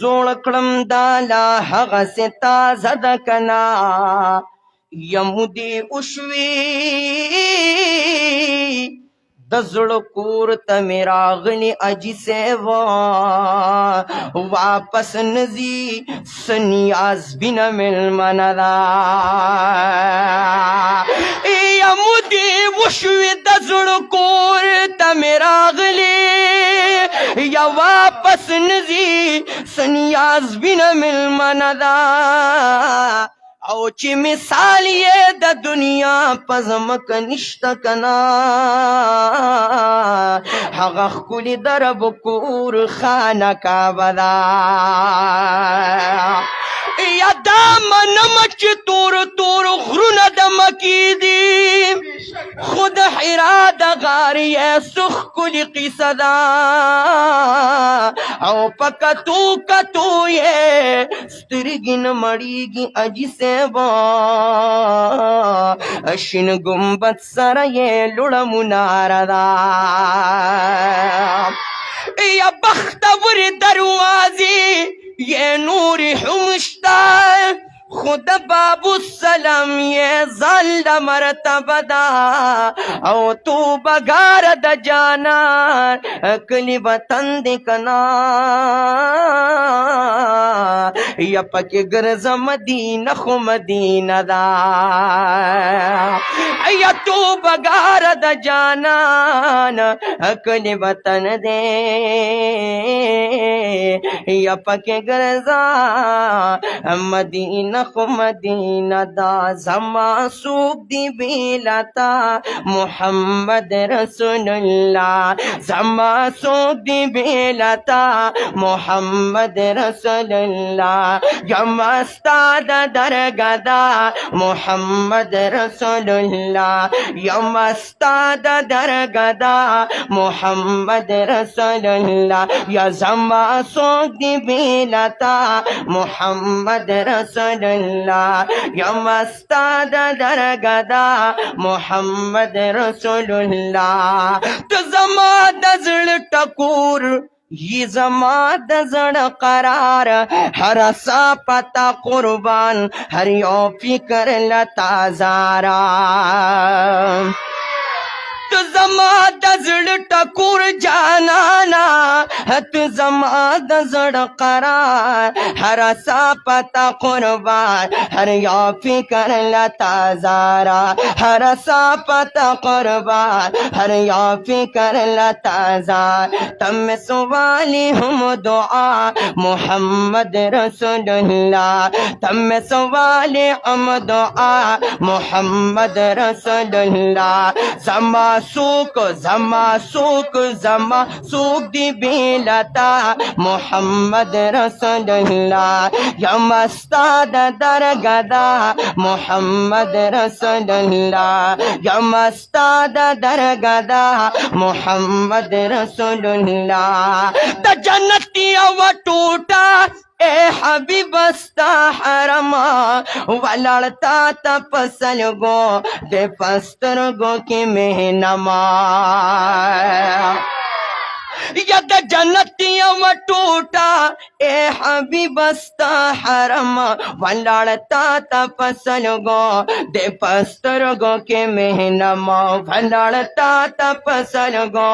زوړ کړم دالا هغه سے تازه د کنا یمودی اوشوی د زړه کور ته مې راغلی اجي سیوا واپس نزي سنیاز بنا ملمنه دا یمودی اوشوی د زړه کور ته مې راغلی یا واپس نزی سنیاز بنا ملمنه دا او چې مثال یې د دنیا په ځمکه نشته کنا هغه ښکلي د رب کور خانه کعبه ده یا دا منم چې تور تور غرونه د مکې دي خود حرا د غار یې څه ښکلې قیصه ده او په کتو کتو یې سترګې نه مړېږي اجي سیبا شین ګمبد سره یې لوړه مناره ده یا بختور دروازې یې نورې هم شته خود باب السلام یہ زل مرتبہ دا او تو بگار د جانا کلی وطن دی کنا یا پک گرز مدینہ خو مدینہ دا یا تو بگار د جانا کلی وطن دے یا پک گرزا مدینہ خو مدینہ دا زما سوک دی بیلتا محمد رسول اللہ زما سوک دی بیلتا محمد رسول اللہ یم استاد درگدا محمد رسول اللہ یم استاد درگدا محمد رسول اللہ یا زما سوک دی بیلتا محمد رسول اللہ یم استاد درگدا محمد رسول اللہ تو زما دزل ٹکور یہ زما دزل قرار ہر سا پتا قربان ہر یو فکر لتا زارا تو زما دزل ٹکور جانانا تو زما دزل قرار ہر سا پتا قربان ہر یا فکر لتا زارا ہر سا پتا قربان ہر یا فکر لتا زار تم سوالی ہم دعا محمد رسول اللہ تم سوالی ہم دعا محمد رسول اللہ زما سوک زما سوک زما سوک دی بیلتا محمد رسول اللہ یم استاد درگدا محمد رسول اللہ یم استاد درگدا محمد رسول اللہ دا جنتی و ٹوٹا اے حبیب استا حرما ولڑتا تا پسلگو دے پسترگو کی مہنما ید جنتیاں و ٹوٹا اے حبیب استا حرم ولڑتا تا پسلگو دے پسترگو کے مہنما ولڑتا تا پسلگو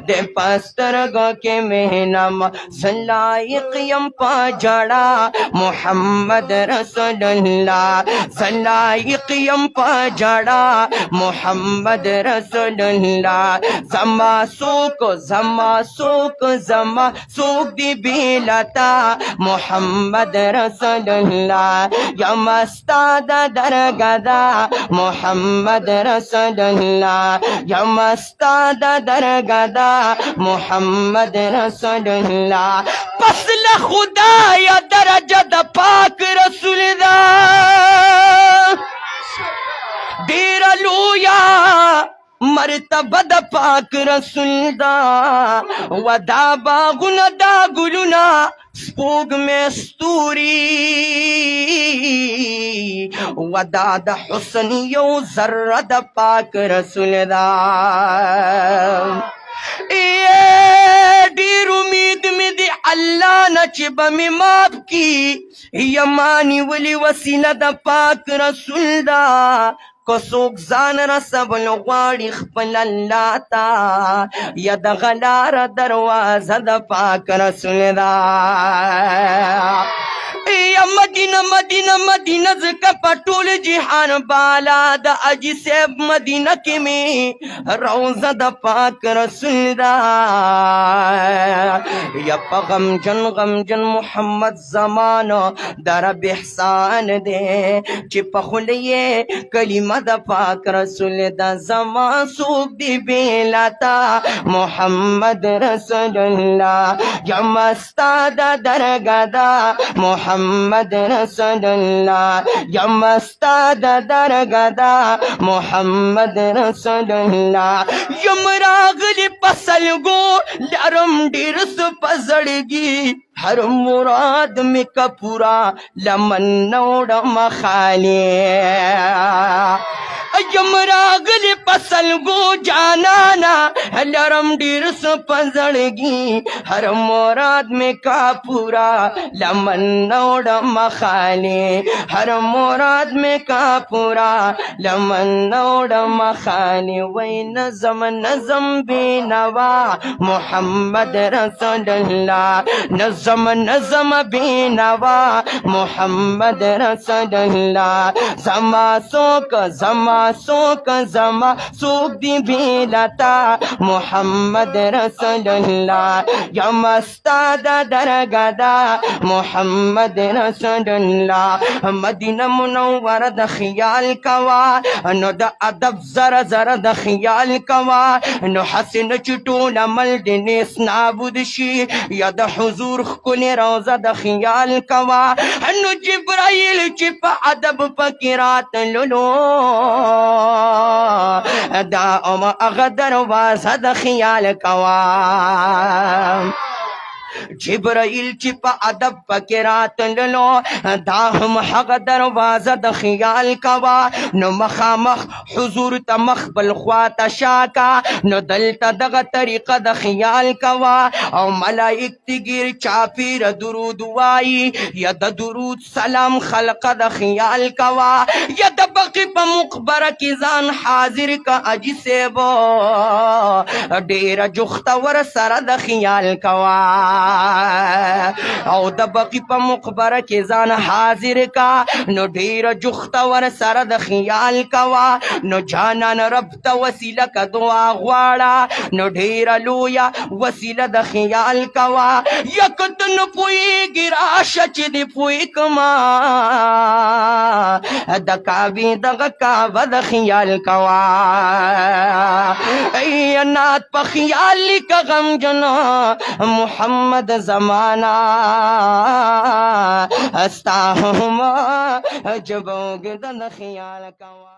دے پسترگو کے مہنما زلائق یم پا جڑا محمد رسول اللہ زلائق یم پا جڑا محمد رسول اللہ زما سوک زما سوک دی بیلتا محمد رسول الله یم ستا د درگاه دا محمد رسول الله یم ستا د درگاه دا محمد رسول الله پس له خدای درجه د پاک رسول دا ډیر لویا مرتبه د پاک رسول دا و دا باغونه دا ګلونه سپوږمۍ ستوري و دا د حسن یو ذره د پاک رسول دا ډیر امید مې دی الله نه چې به مې معاف کي یمانی ولی وسیله د پاک رسول دا کو څوک ځان رسول غواړي خپل الله ته یا دغه لاره دروازه د پاک رسول دا یا مدینه مدینه مدینه زکه په ټول جهان بالا د اجي صاحب مدینه کې می روزه د پاک رسول دا یا په غم جن محمد زمانو در احسان دے چې په خلیه کلمه د پاک رسول دا زما سوق دی بیلاتا محمد رسول الله یا مستا د درگاه دا محمد رسول الله یا مستا د درگاه دا محمد رسول الله یم راغلی پسلگو لرم ډیر سپزړګي هر مراد می کا پورا لمن نوړم خالی یم راغلی پسلگو جانانا لرم ډیر سپزړګي هر مراد می کا پورا لمن نوړم خالی هر مراد می کا پورا لمن نوړم خالی وای نظم نظم بینوا محمد رسول الله نظم نظم بینوا محمد رسول الله زما سوک دی بیلتا محمد رسول الله یا مستا د درگاه دا محمد رسول الله مدینه منوره د خیال کوا نو د ادب زره زره د خیال کوا نو حسن چټول عمل د نیس نابود شي یا د حضور خکل روزه د خیال کوا نو جبرائیل چې په ادب پکې راتللو دا هغه دروازه د خیال کوا جبرائیل چې په ادب پکې راتللو دا هم هغه دروازه د خیال کوا نو مخامخ حضور ته مخ بل خوا ته شاکا نو دلته دغه طریقه د خیال کوا او ملائک تګیر چاپیر درود وایي یا د درود سلام خلقه د خیال کوا یا د بقی په مقبره کې ځان حاضر کا اجي سیبو ډیره جوخته ور سره د خیال کوا او د بقی په مقبره کې ځان حاضر کا نو ډیر جوخته ور سره د خیال کوا نو جانان رب ته وسیله کا دعا غواړه نو ډیر لویا وسیله د خیال کوا یکتن پویږي راشه چې دی پوی کما د کعبه دغه کعبه د خیال کوا ای نات په خیال لیک غم جنا محمد زمانہ استاهما جبوګ د خیال کوا